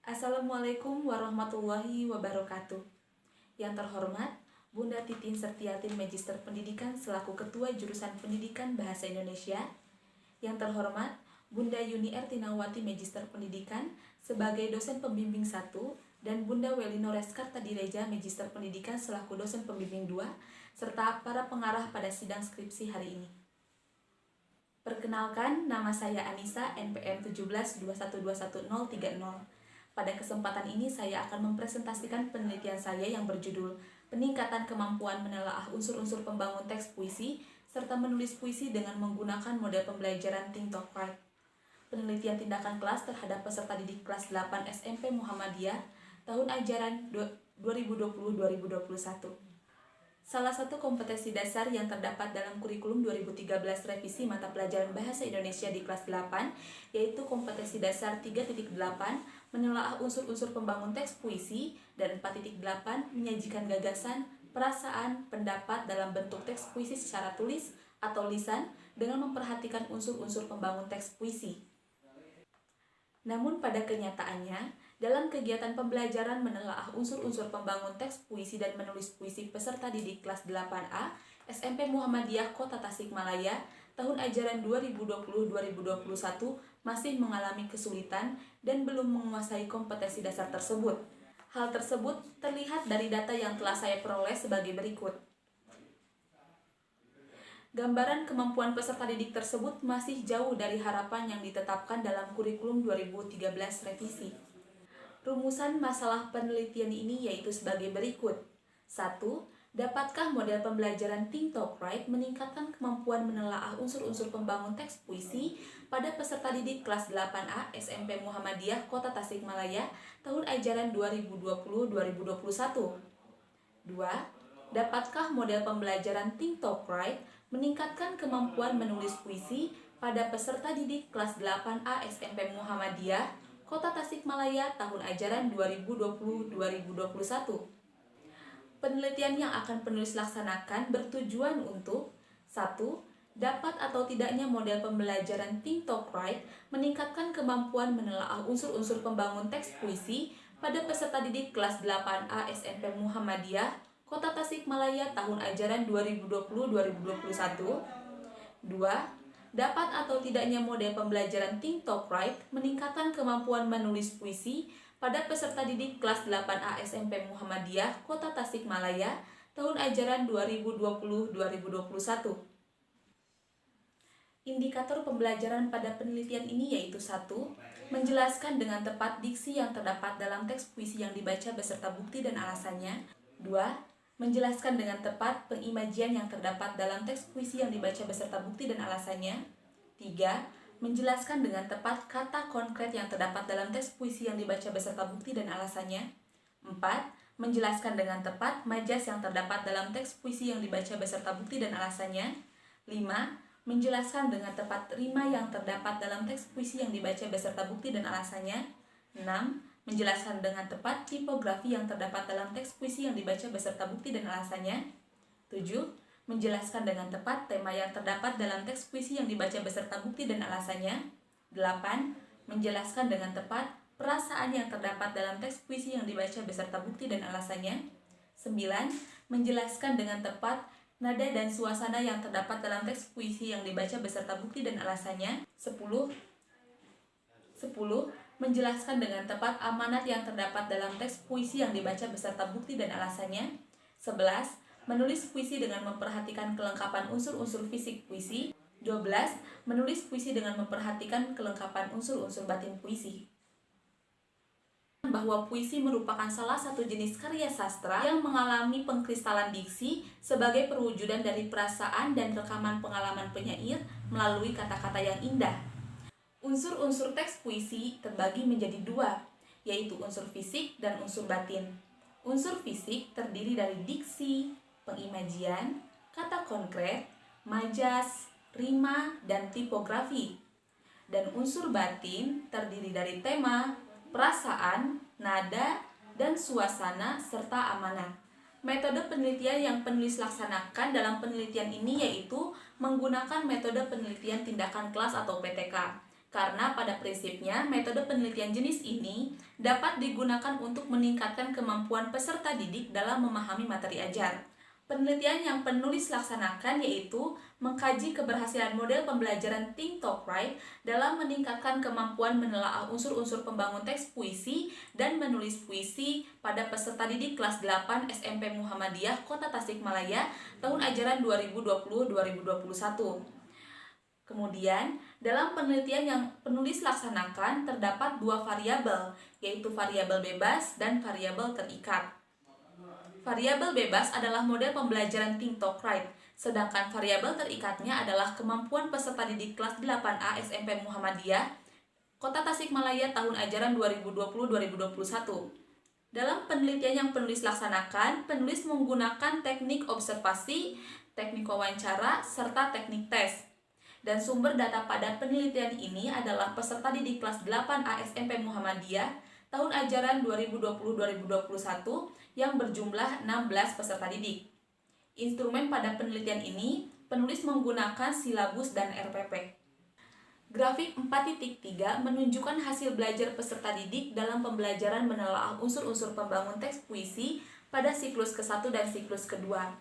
Assalamualaikum warahmatullahi wabarakatuh. Yang terhormat, Bunda Titin Septiatin Magister Pendidikan selaku Ketua Jurusan Pendidikan Bahasa Indonesia. Yang terhormat, Bunda Yuni Ertinawati Magister Pendidikan sebagai dosen pembimbing 1 dan Bunda Welino Reskarta Direja Magister Pendidikan selaku dosen pembimbing 2 serta para pengarah pada sidang skripsi hari ini. Perkenalkan, nama saya Anissa, NPM 172121030. Pada kesempatan ini saya akan mempresentasikan penelitian saya yang berjudul Peningkatan Kemampuan Menelaah Unsur-unsur Pembangun Teks Puisi serta Menulis Puisi dengan Menggunakan Model Pembelajaran Think Talk Write. Penelitian tindakan kelas terhadap peserta didik kelas 8 SMP Muhammadiyah tahun ajaran 2020-2021. Salah satu kompetensi dasar yang terdapat dalam kurikulum 2013 revisi mata pelajaran Bahasa Indonesia di kelas 8 yaitu kompetensi dasar 3.8 menelaah unsur-unsur pembangun teks puisi dan 4.8 menyajikan gagasan, perasaan, pendapat dalam bentuk teks puisi secara tulis atau lisan dengan memperhatikan unsur-unsur pembangun teks puisi. Namun pada kenyataannya, dalam kegiatan pembelajaran menelaah unsur-unsur pembangun teks puisi dan menulis puisi peserta didik kelas 8A SMP Muhammadiyah Kota Tasikmalaya tahun ajaran 2020-2021 masih mengalami kesulitan dan belum menguasai kompetensi dasar tersebut. Hal tersebut terlihat dari data yang telah saya peroleh sebagai berikut. Gambaran kemampuan peserta didik tersebut masih jauh dari harapan yang ditetapkan dalam kurikulum 2013 revisi. Rumusan masalah penelitian ini yaitu sebagai berikut. 1. Dapatkah model pembelajaran Think Talk Write meningkatkan kemampuan menelaah unsur-unsur pembangun teks puisi pada peserta didik kelas 8A SMP Muhammadiyah Kota Tasikmalaya tahun ajaran 2020-2021? 2. Dapatkah model pembelajaran Think Talk Write meningkatkan kemampuan menulis puisi pada peserta didik kelas 8A SMP Muhammadiyah Kota Tasikmalaya tahun ajaran 2020-2021? Penelitian yang akan penulis laksanakan bertujuan untuk 1. Dapat atau tidaknya model pembelajaran Think Talk Write meningkatkan kemampuan menelaah unsur-unsur pembangun teks puisi pada peserta didik kelas 8A SMP Muhammadiyah Kota Tasikmalaya tahun ajaran 2020-2021. 2. Dapat atau tidaknya model pembelajaran Think Talk Write meningkatkan kemampuan menulis puisi pada peserta didik kelas 8A SMP Muhammadiyah Kota Tasikmalaya tahun ajaran 2020-2021. Indikator pembelajaran pada penelitian ini yaitu 1. Menjelaskan dengan tepat diksi yang terdapat dalam teks puisi yang dibaca beserta bukti dan alasannya. 2. Menjelaskan dengan tepat pengimajian yang terdapat dalam teks puisi yang dibaca beserta bukti dan alasannya. 3. Menjelaskan dengan tepat kata konkret yang terdapat dalam teks puisi yang dibaca beserta bukti dan alasannya. 4. Menjelaskan dengan tepat majas yang terdapat dalam teks puisi yang dibaca beserta bukti dan alasannya. 5. Menjelaskan dengan tepat rima yang terdapat dalam teks puisi yang dibaca beserta bukti dan alasannya. 6. Menjelaskan dengan tepat tipografi yang terdapat dalam teks puisi yang dibaca beserta bukti dan alasannya. 7. Menjelaskan dengan tepat tema yang terdapat dalam teks puisi yang dibaca beserta bukti dan alasannya. 8. Menjelaskan dengan tepat perasaan yang terdapat dalam teks puisi yang dibaca beserta bukti dan alasannya. 9. Menjelaskan dengan tepat nada dan suasana yang terdapat dalam teks puisi yang dibaca beserta bukti dan alasannya. 10. Menjelaskan dengan tepat amanat yang terdapat dalam teks puisi yang dibaca beserta bukti dan alasannya. 11. Menulis puisi dengan memperhatikan kelengkapan unsur-unsur fisik puisi. 12. Menulis puisi dengan memperhatikan kelengkapan unsur-unsur batin puisi. Bahwa puisi merupakan salah satu jenis karya sastra yang mengalami pengkristalan diksi sebagai perwujudan dari perasaan dan rekaman pengalaman penyair melalui kata-kata yang indah. Unsur-unsur teks puisi terbagi menjadi dua, yaitu unsur fisik dan unsur batin. Unsur fisik terdiri dari diksi, pengimajian, kata konkret, majas, rima, dan tipografi. Dan unsur batin terdiri dari tema, perasaan, nada, dan suasana, serta amanat. Metode penelitian yang penulis laksanakan dalam penelitian ini yaitu menggunakan metode penelitian tindakan kelas atau PTK. Karena pada prinsipnya metode penelitian jenis ini dapat digunakan untuk meningkatkan kemampuan peserta didik dalam memahami materi ajar. Penelitian yang penulis laksanakan yaitu mengkaji keberhasilan model pembelajaran Think Talk Write dalam meningkatkan kemampuan menelaah unsur-unsur pembangun teks puisi dan menulis puisi pada peserta didik kelas 8 SMP Muhammadiyah Kota Tasikmalaya tahun ajaran 2020-2021. Kemudian, dalam penelitian yang penulis laksanakan terdapat dua variabel, yaitu variabel bebas dan variabel terikat. Variabel bebas adalah model pembelajaran Think Talk Write, sedangkan variabel terikatnya adalah kemampuan peserta didik kelas 8A SMP Muhammadiyah Kota Tasikmalaya tahun ajaran 2020-2021. Dalam penelitian yang penulis laksanakan, penulis menggunakan teknik observasi, teknik wawancara, serta teknik tes. Dan sumber data pada penelitian ini adalah peserta didik kelas 8A SMP Muhammadiyah tahun ajaran 2020-2021 yang berjumlah 16 peserta didik. Instrumen pada penelitian ini, penulis menggunakan silabus dan RPP. Grafik 4.3 menunjukkan hasil belajar peserta didik dalam pembelajaran menelaah unsur-unsur pembangun teks puisi pada siklus ke-1 dan siklus kedua.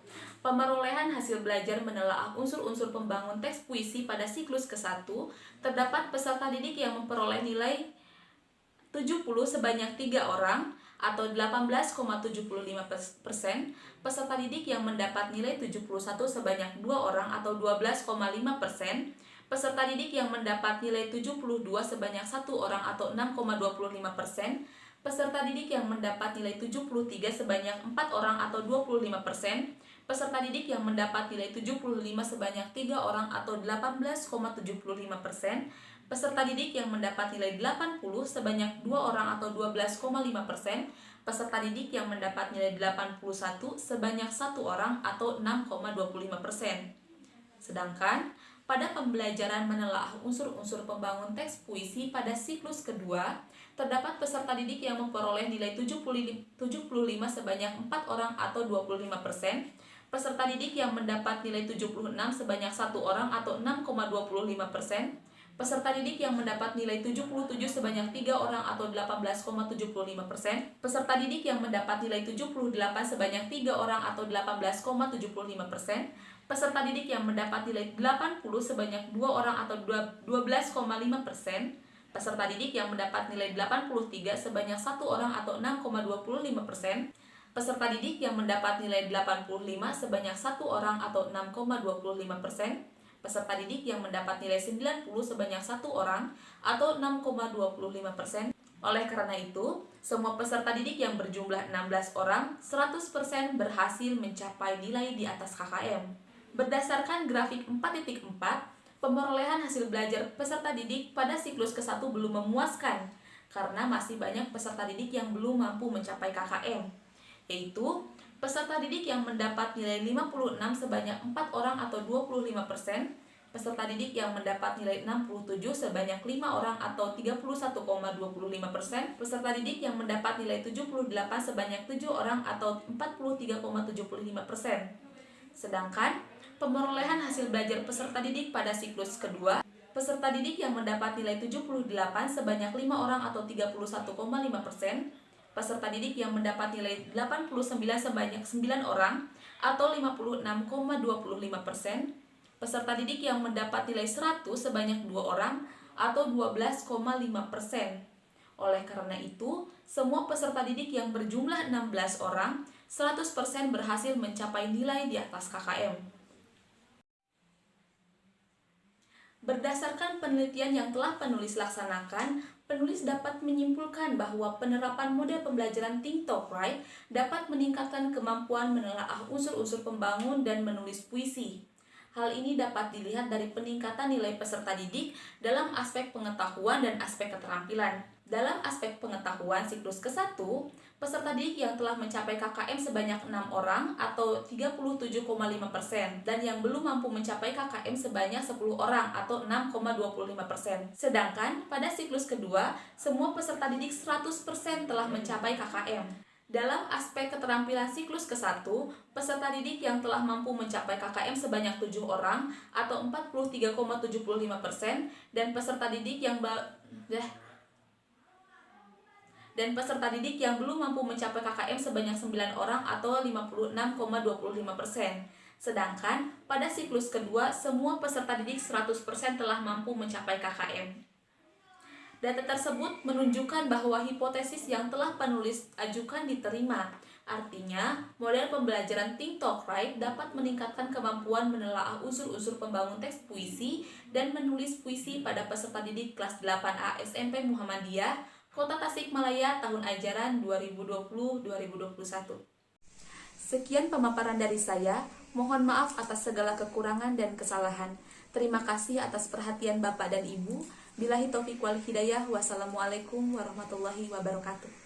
Pemerolehan hasil belajar menelaah unsur-unsur pembangun teks puisi pada siklus ke-1, terdapat peserta didik yang memperoleh nilai 70 sebanyak 3 orang atau 18,75%, peserta didik yang mendapat nilai 71 sebanyak 2 orang atau 12,5%, peserta didik yang mendapat nilai 72 sebanyak 1 orang atau 6,25%, peserta didik yang mendapat nilai 73 sebanyak 4 orang atau 25%, peserta didik yang mendapat nilai 75 sebanyak 3 orang atau 18,75%, peserta didik yang mendapat nilai 80 sebanyak 2 orang atau 12,5%, peserta didik yang mendapat nilai 81 sebanyak 1 orang atau 6,25%. Sedangkan pada pembelajaran menelaah unsur-unsur pembangun teks puisi pada siklus kedua, terdapat peserta didik yang memperoleh nilai 75 sebanyak 4 orang atau 25%, peserta didik yang mendapat nilai 76 sebanyak 1 orang atau 6,25%, peserta didik yang mendapat nilai 77 sebanyak 3 orang atau 18,75%, peserta didik yang mendapat nilai 78 sebanyak 3 orang atau 18,75%, peserta didik yang mendapat nilai 80 sebanyak 2 orang atau 12,5%, peserta didik yang mendapat nilai 83 sebanyak 1 orang atau 6,25%, peserta didik yang mendapat nilai 85 sebanyak 1 orang atau 6,25%, peserta didik yang mendapat nilai 90 sebanyak 1 orang atau 6,25%. Oleh karena itu, semua peserta didik yang berjumlah 16 orang 100% berhasil mencapai nilai di atas KKM. Berdasarkan grafik 4.4, pemerolehan hasil belajar peserta didik pada siklus ke-1 belum memuaskan karena masih banyak peserta didik yang belum mampu mencapai KKM, yaitu peserta didik yang mendapat nilai 56 sebanyak 4 orang atau 25%, peserta didik yang mendapat nilai 67 sebanyak 5 orang atau 31,25%, peserta didik yang mendapat nilai 78 sebanyak 7 orang atau 43,75%. Sedangkan pemerolehan hasil belajar peserta didik pada siklus kedua, peserta didik yang mendapat nilai 78 sebanyak 5 orang atau 31,5%, peserta didik yang mendapat nilai 89 sebanyak 9 orang atau 56,25%, peserta didik yang mendapat nilai 100 sebanyak 2 orang atau 12,5%. Oleh karena itu, semua peserta didik yang berjumlah 16 orang 100% berhasil mencapai nilai di atas KKM. Berdasarkan penelitian yang telah penulis laksanakan, penulis dapat menyimpulkan bahwa penerapan model pembelajaran Think Talk Write dapat meningkatkan kemampuan menelaah unsur-unsur pembangun dan menulis puisi. Hal ini dapat dilihat dari peningkatan nilai peserta didik dalam aspek pengetahuan dan aspek keterampilan. Dalam aspek pengetahuan siklus ke-1, peserta didik yang telah mencapai KKM sebanyak 6 orang atau 37,5% dan yang belum mampu mencapai KKM sebanyak 10 orang atau 6,25%. Sedangkan pada siklus kedua, semua peserta didik 100% telah mencapai KKM. Dalam aspek keterampilan siklus ke-1, peserta didik yang telah mampu mencapai KKM sebanyak 7 orang atau 43,75% dan peserta didik yang belum mampu mencapai KKM sebanyak 9 orang atau 56,25%. Sedangkan pada siklus kedua, semua peserta didik 100% telah mampu mencapai KKM. Data tersebut menunjukkan bahwa hipotesis yang telah penulis ajukan diterima. Artinya, model pembelajaran Think Talk Write dapat meningkatkan kemampuan menelaah unsur-unsur pembangun teks puisi dan menulis puisi pada peserta didik kelas 8A SMP Muhammadiyah, Kota Tasikmalaya tahun ajaran 2020-2021. Sekian pemaparan dari saya. Mohon maaf atas segala kekurangan dan kesalahan. Terima kasih atas perhatian Bapak dan Ibu. Billahi taufiq wal hidayah. Wassalamualaikum warahmatullahi wabarakatuh.